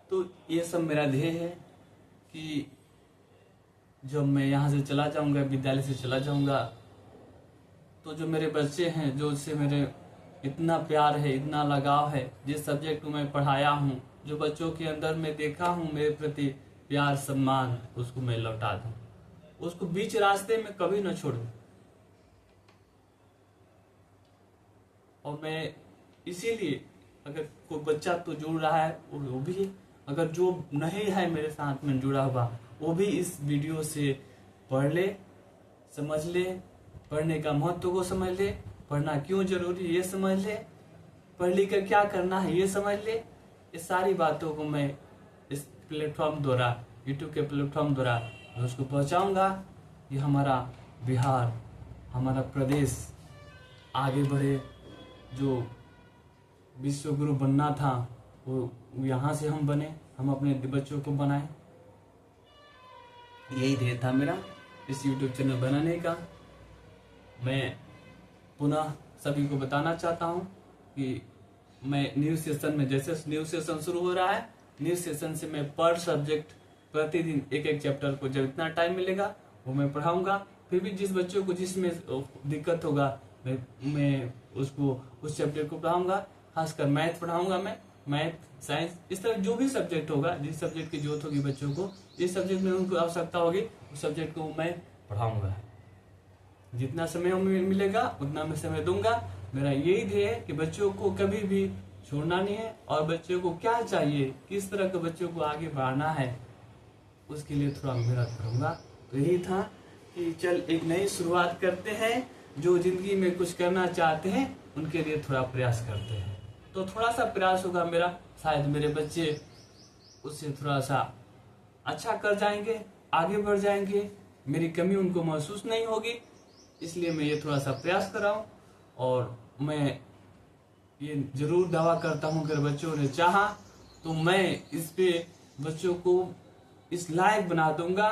तो ये सब मेरा ध्येय है कि जब मैं यहाँ से चला जाऊंगा, विद्यालय से चला जाऊंगा, तो जो मेरे बच्चे हैं, जो उससे मेरे इतना प्यार है, इतना लगाव है, जिस सब्जेक्ट को मैं पढ़ाया हूँ, जो बच्चों के अंदर मैं देखा हूँ मेरे प्रति प्यार सम्मान, उसको मैं लौटा दूं, उसको बीच रास्ते में कभी न छोड़ूं। और मैं इसीलिए, अगर कोई बच्चा तो जुड़ रहा है वो भी, अगर जो नहीं है मेरे साथ में जुड़ा हुआ वो भी इस वीडियो से पढ़ ले, समझ ले, पढ़ने का महत्व को समझ ले, पढ़ना क्यों जरूरी ये समझ ले, पढ़ लिख कर क्या करना है ये समझ ले। ये सारी बातों को मैं इस प्लेटफॉर्म द्वारा, यूट्यूब के प्लेटफॉर्म द्वारा उसको पहुंचाऊंगा। ये हमारा बिहार, हमारा प्रदेश आगे बढ़े, जो विश्व गुरु बनना था वो यहाँ से हम बने, हम अपने बच्चों को बनाए। यही ध्येय था मेरा इस यूट्यूब चैनल बनाने का। मैं पुनः सभी को बताना चाहता हूँ कि मैं न्यू सेशन में, जैसे न्यू सेशन शुरू हो रहा है, न्यू सेशन से मैं पर सब्जेक्ट प्रतिदिन एक एक चैप्टर को जब इतना टाइम मिलेगा वो मैं पढ़ाऊंगा। फिर भी जिस बच्चों को जिसमें दिक्कत होगा मैं उसको उस सब्जेक्ट को पढ़ाऊंगा। खासकर मैथ पढ़ाऊंगा, मैं मैथ, साइंस, इस तरह जो भी सब्जेक्ट होगा, जिस सब्जेक्ट की जरूरत होगी बच्चों को, जिस सब्जेक्ट में उनको आवश्यकता होगी उस सब्जेक्ट को मैं पढ़ाऊंगा। जितना समय मिलेगा उतना मैं समय दूंगा। मेरा यही ध्येय है कि बच्चों को कभी भी छोड़ना नहीं है, और बच्चों को क्या चाहिए, किस तरह के बच्चों को आगे बढ़ाना है, उसके लिए थोड़ा मेहनत करूंगा। तो यही था कि चल एक नई शुरुआत करते हैं। जो जिंदगी में कुछ करना चाहते हैं उनके लिए थोड़ा प्रयास करते हैं, तो थोड़ा सा प्रयास होगा मेरा, शायद मेरे बच्चे उससे थोड़ा सा अच्छा कर जाएंगे, आगे बढ़ जाएंगे, मेरी कमी उनको महसूस नहीं होगी। इसलिए मैं ये थोड़ा सा प्रयास कर रहा हूँ। और मैं ये जरूर दावा करता हूँ अगर बच्चों ने चाहा तो मैं इस पे बच्चों को इस लायक बना दूंगा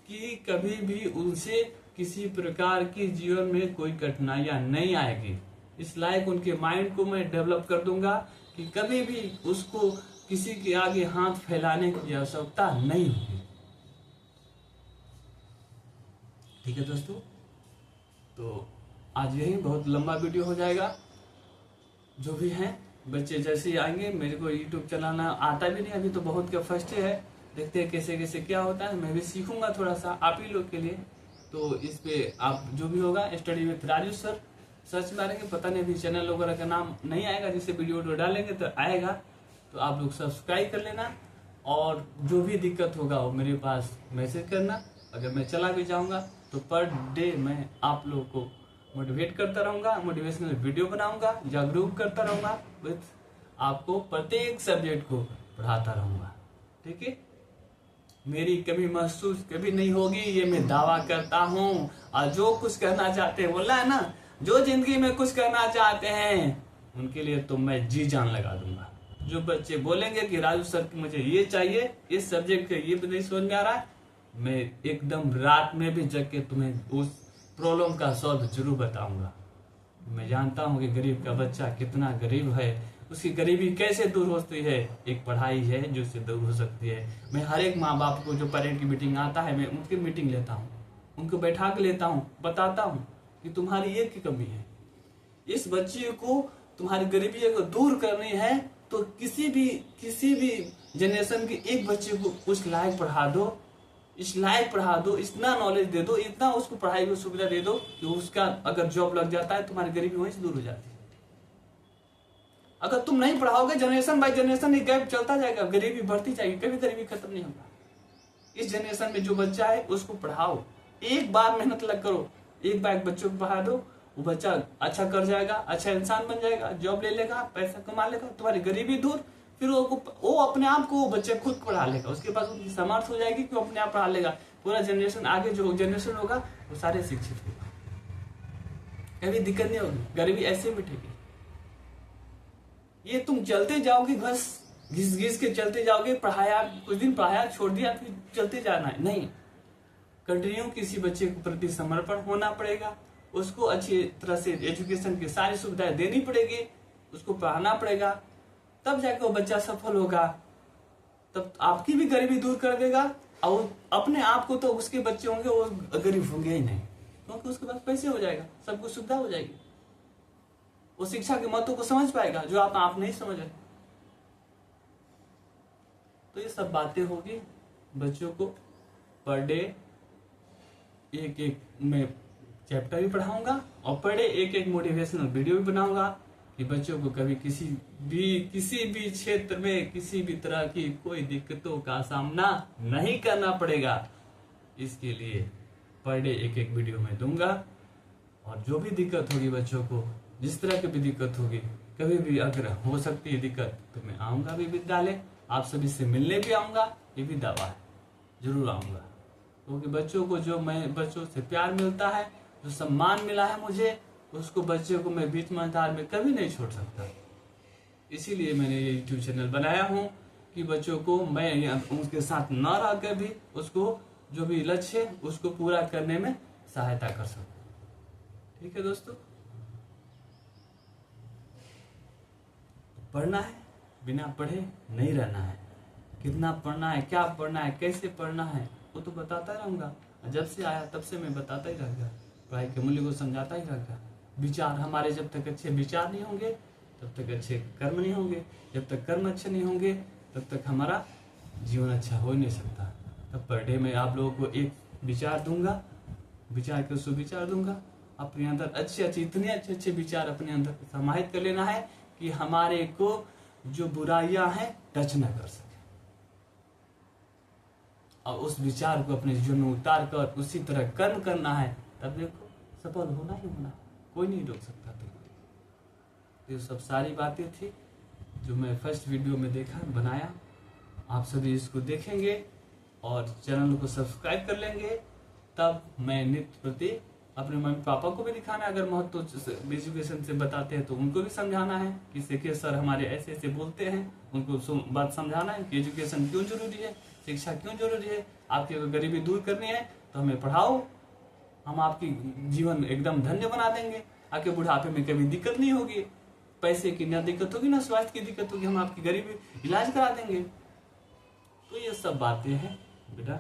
कि कभी भी उनसे किसी प्रकार की जीवन में कोई कठिनाइयां नहीं आएगी। इस लायक उनके माइंड को मैं डेवलप कर दूंगा कि कभी भी उसको किसी के आगे हाथ फैलाने की आवश्यकता नहीं होगी। ठीक है दोस्तों, तो आज यही बहुत लंबा वीडियो हो जाएगा। जो भी हैं बच्चे जैसे ही आएंगे, मेरे को यूट्यूब चलाना आता भी नहीं, अभी तो बहुत का फर्स्ट है, देखते हैं कैसे कैसे क्या होता है। मैं भी सीखूंगा थोड़ा सा आप ही लोग के लिए। तो इस पे आप जो भी होगा study with Raju sir search मारेंगे, पता नहीं अभी चैनल वगैरह का नाम नहीं आएगा, जिससे वीडियो डालेंगे तो आएगा, तो आप लोग सब्सक्राइब कर लेना। और जो भी दिक्कत होगा वो मेरे पास मैसेज करना। अगर मैं चला भी जाऊंगा तो पर डे मैं आप लोगों को मोटिवेट करता रहूंगा, मोटिवेशनल वीडियो बनाऊंगा, जागरूक करता रहूंगा, विद आपको प्रत्येक सब्जेक्ट को पढ़ाता रहूंगा। ठीक है, मेरी कमी महसूस कभी नहीं होगी, ये मैं दावा करता हूँ। और जो कुछ करना चाहते हैं, बोला है ना, जो जिंदगी में कुछ करना चाहते हैं उनके लिए तो मैं जी जान लगा दूंगा। जो बच्चे बोलेंगे कि राजू सर मुझे ये चाहिए, इस सब्जेक्ट के ये नहीं समझ में आ रहा है, मैं एकदम रात में भी जग के तुम्हें उस प्रॉब्लम का सॉल्व जरूर बताऊंगा। मैं जानता हूँ कि गरीब का बच्चा कितना गरीब है, उसकी गरीबी कैसे दूर होती है। एक पढ़ाई है जो उससे दूर हो सकती है। मैं हर एक माँ बाप को, जो पेरेंट की मीटिंग आता है, मैं उनकी मीटिंग लेता हूँ, उनको बैठा के लेता हूँ, बताता हूँ कि तुम्हारी ये की कमी है, इस बच्चे को तुम्हारी गरीबी को दूर करनी है, तो किसी भी जनरेशन के एक बच्चे को उस लायक पढ़ा दो, इस लायक पढ़ा दो, इतना नॉलेज दे दो, इतना उसको पढ़ाई की सुविधा दे दो कि उसका अगर जॉब लग जाता है तुम्हारी गरीबी वहीं से दूर हो जाती है। अगर तुम नहीं पढ़ाओगे, जनरेशन बाय जनरेशन ये गैप चलता जाएगा, गरीबी बढ़ती जाएगी, कभी गरीबी खत्म नहीं होगा। इस जनरेशन में जो बच्चा है उसको पढ़ाओ, एक बार मेहनत लग करो, एक बार बच्चों को पढ़ा दो, वो बच्चा अच्छा कर जाएगा, अच्छा इंसान बन जाएगा, जॉब ले लेगा, पैसा कमा लेगा, तुम्हारी गरीबी दूर। फिर वो अपने आप को वो बच्चे खुद पढ़ा लेगा, उसके पास उनकी सामर्थ्य हो जाएगी कि वो अपने आप पढ़ा लेगा। पूरा जनरेशन आगे जो जनरेशन होगा वो सारे शिक्षित होगा, कभी दिक्कत नहीं होगी, गरीबी ऐसे मिटेगी। ये तुम चलते जाओगे, बस घिस घिस के चलते जाओगे, पढ़ाया कुछ दिन पढ़ाया छोड़ दिया फिर चलते जाना है, नहीं। कंटिन्यू किसी बच्चे के प्रति समर्पण होना पड़ेगा, उसको अच्छी तरह से एजुकेशन की सारी सुविधाएं देनी पड़ेगी, उसको पढ़ाना पड़ेगा, तब जाके वो बच्चा सफल होगा। तब आपकी भी गरीबी दूर कर देगा, और अपने आप को तो उसके बच्चे होंगे वो गरीब होंगे ही नहीं, क्योंकि उसके पास पैसे हो जाएगा, सब कुछ सुविधा हो जाएगी। वो शिक्षा के महत्व को समझ पाएगा जो आप नहीं समझ रहे। तो ये सब बातें होगी। बच्चों को पर डे एक मैं चैप्टर भी पढ़ाऊंगा, और पर डे एक मोटिवेशनल वीडियो भी बनाऊंगा कि बच्चों को कभी किसी भी क्षेत्र में किसी भी तरह की कोई दिक्कतों का सामना नहीं करना पड़ेगा। इसके लिए पर डे एक वीडियो में दूंगा, और जो भी दिक्कत होगी बच्चों को, जिस तरह की भी दिक्कत होगी, कभी भी अगर हो सकती है दिक्कत, तो मैं आऊंगा भी विद्यालय, आप सभी से मिलने भी आऊंगा, ये भी दावा है, जरूर आऊंगा। क्योंकि बच्चों को जो मैं बच्चों से प्यार मिलता है, जो सम्मान मिला है मुझे, उसको बच्चे को मैं बीच मंझार में कभी नहीं छोड़ सकता। इसीलिए मैंने ये यूट्यूब चैनल बनाया हूँ कि बच्चों को मैं उनके साथ न रह कर भी उसको जो भी लक्ष्य है उसको पूरा करने में सहायता कर सकूं। ठीक है दोस्तों, पढ़ना है, बिना पढ़े नहीं रहना है। कितना पढ़ना है, क्या पढ़ना है, कैसे पढ़ना है, वो तो बताता रहूंगा। जब से आया तब से मैं बताता ही रहूंगा, पढ़ाई के मूल्य को समझाता ही रहूंगा। विचार हमारे जब तक अच्छे विचार नहीं होंगे तब तक अच्छे कर्म नहीं होंगे, जब तक कर्म अच्छे नहीं होंगे तब तक हमारा जीवन अच्छा हो ही नहीं सकता। तब पर डे में आप लोगों को एक विचार दूंगा, विचार के सुविचार दूंगा। अपने अंदर अच्छे इतने अच्छे विचार अपने अंदर समाहित कर लेना है कि हमारे को जो बुराइयां हैं टच न कर सके, और उस विचार को अपने जीवन में उतार कर उसी तरह कर्म करना है। तब देखो सफल होना ही होना, कोई नहीं रोक सकता। तो ये सब सारी बातें थी जो मैं फर्स्ट वीडियो में बनाया। आप सभी इसको देखेंगे और चैनल को सब्सक्राइब कर लेंगे, तब मैं नित्य प्रति अपने मम्मी पापा को भी दिखाना है। अगर महत्व एजुकेशन से बताते हैं तो उनको भी समझाना है कि देखिए सर हमारे ऐसे ऐसे बोलते हैं, उनको बात समझाना है कि एजुकेशन क्यों जरूरी है, शिक्षा क्यों जरूरी है। आपकी अगर गरीबी दूर करनी है तो हमें पढ़ाओ, हम आपकी जीवन एकदम धन्य बना देंगे। आपके बुढ़ापे में कभी दिक्कत नहीं होगी, पैसे की ना दिक्कत होगी ना स्वास्थ्य की दिक्कत होगी, हम आपकी गरीबी इलाज करा देंगे। तो ये सब बातें हैं बेटा।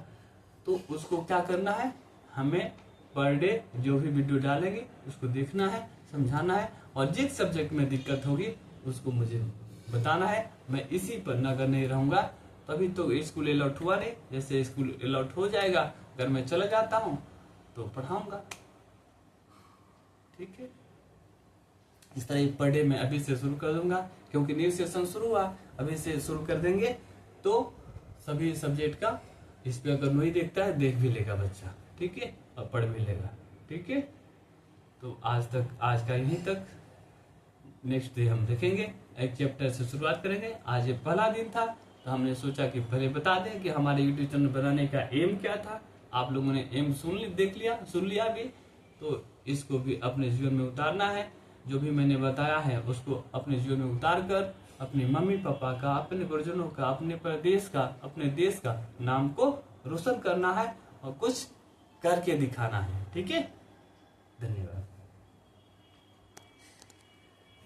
तो उसको क्या करना है, हमें पर डे जो भी वीडियो डालेंगे उसको देखना है, समझाना है, और जिस सब्जेक्ट में दिक्कत होगी उसको मुझे बताना है। मैं इसी पर नगर नहीं रहूंगा। तभी तो स्कूल अलॉट हुआ नहीं, जैसे स्कूल अलॉट हो जाएगा अगर मैं चला जाता हूँ तो पढ़ाऊंगा। ठीक है, इस तरह पर डे मैं अभी से शुरू कर दूंगा, क्योंकि न्यू सेशन शुरू हुआ, अभी से शुरू कर देंगे तो सभी सब्जेक्ट का इस पे अगर नहीं देखता है देख भी लेगा बच्चा। ठीक है, और पढ़ भी लेगा। ठीक है, तो आज का यहीं तक। नेक्स्ट डे हम देखेंगे, एक चैप्टर से शुरुआत करेंगे। आज ये पहला दिन था तो हमने सोचा कि पहले बता दें कि हमारे यूट्यूब चैनल बनाने का एम क्या था। आप लोगों ने एम सुन लिया भी, तो इसको भी अपने जीवन में उतारना है। जो भी मैंने बताया है उसको अपने जीवन में उतार कर अपने मम्मी पापा का, अपने गुरुजनों का, अपने प्रदेश का, अपने देश का नाम को रोशन करना है और कुछ करके दिखाना है। ठीक है, धन्यवाद।